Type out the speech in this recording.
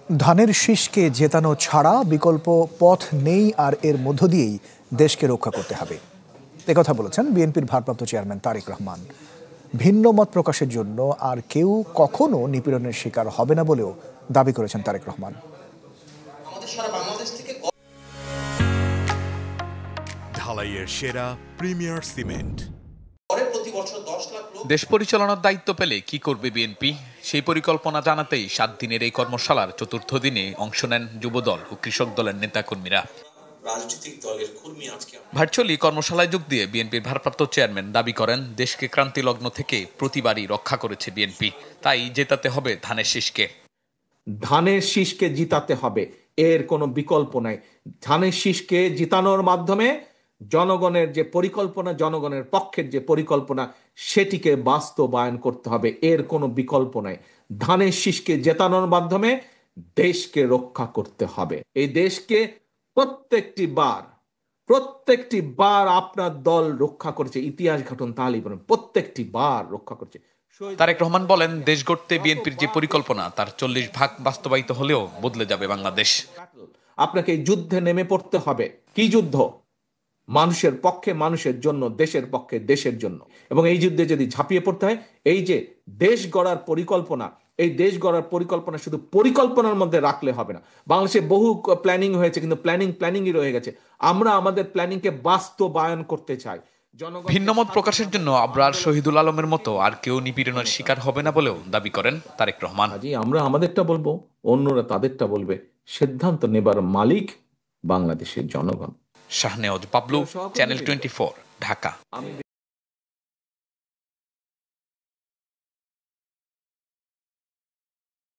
ধানের শীষকে জেতানো ছাড়া বিকল্প পথ নেই, আর এর মধ্য দিয়েই দেশকে রক্ষা করতে হবে। একথা বলেছেন বিএনপির ভারপ্রাপ্ত চেয়ারম্যান তারেক রহমান। ভিন্ন মত প্রকাশের জন্য আর কেউ কখনো নিপীড়নের শিকার হবে না বলেও দাবি করেছেন তারেক রহমান। ঢালাইয়ের সেরা প্রিমিয়ার সিমেন্ট। দেশ পরিচালনার দায়িত্ব পেলে কি করবে বিএনপি, সেই পরিকল্পনা জানাতেই 7 দিনের এই কর্মশালার চতুর্থ দিনে অংশ নেন যুবদল ও কৃষক দলের নেতাকর্মীরা। ভার্চুয়ালি কর্মশালায় যোগ দিয়ে বিএনপির ভারপ্রাপ্ত চেয়ারম্যান দাবি করেন, দেশকে ক্রান্তিলগ্ন থেকে প্রতিবারই রক্ষা করেছে বিএনপি, তাই জেতাতে হবে ধানের শীষকে। ধানের শীষকে জিতাতে হবে, এর কোনো বিকল্প নাই। ধানের শীষকে জিতানোর মাধ্যমে জনগণের যে পরিকল্পনা, জনগণের পক্ষের যে পরিকল্পনা, সেটিকে বাস্তবায়ন করতে হবে, এর কোনো বিকল্প নাই। ধানের শীষকে জেতানোর মাধ্যমে দেশকে রক্ষা করতে হবে। এই দেশকে প্রত্যেকটি বার আপনার দল রক্ষা করেছে, ইতিহাস ঘটন তাহলেই বলেন, প্রত্যেকটি বার রক্ষা করেছে। তারেক রহমান বলেন, দেশ গড়তে বিএনপির যে পরিকল্পনা তার 40 ভাগ বাস্তবায়িত হলেও বদলে যাবে বাংলাদেশ। আপনাকে এই যুদ্ধে নেমে পড়তে হবে। কি যুদ্ধ? মানুষের পক্ষে, মানুষের জন্য, দেশের পক্ষে, দেশের জন্য। এবং এই যুদ্ধে যদি ঝাঁপিয়ে পড়তে হয়, এই যে দেশ গড়ার পরিকল্পনা, এই দেশ গড়ার পরিকল্পনা শুধু পরিকল্পনার মধ্যে রাখলে হবে না। বাংলাদেশে বহু প্ল্যানিং হয়েছে, কিন্তু প্ল্যানিংই রয়ে গেছে। আমরা আমাদের প্ল্যানিংকে বাস্তবায়ন করতে চাই। ভিন্নমত প্রকাশের জন্য আবরার, শহীদুল আলমের মতো আর কেউ নিপীড়নের শিকার হবে না বলেও দাবি করেন তারেক রহমান। আমরা আমাদেরটা বলবো, অন্যরা তাদেরটা বলবে। সিদ্ধান্ত নেবার মালিক বাংলাদেশের জনগণ। শাহনেওয়াজ পাবলু, চ্যানেল 24, ঢাকা।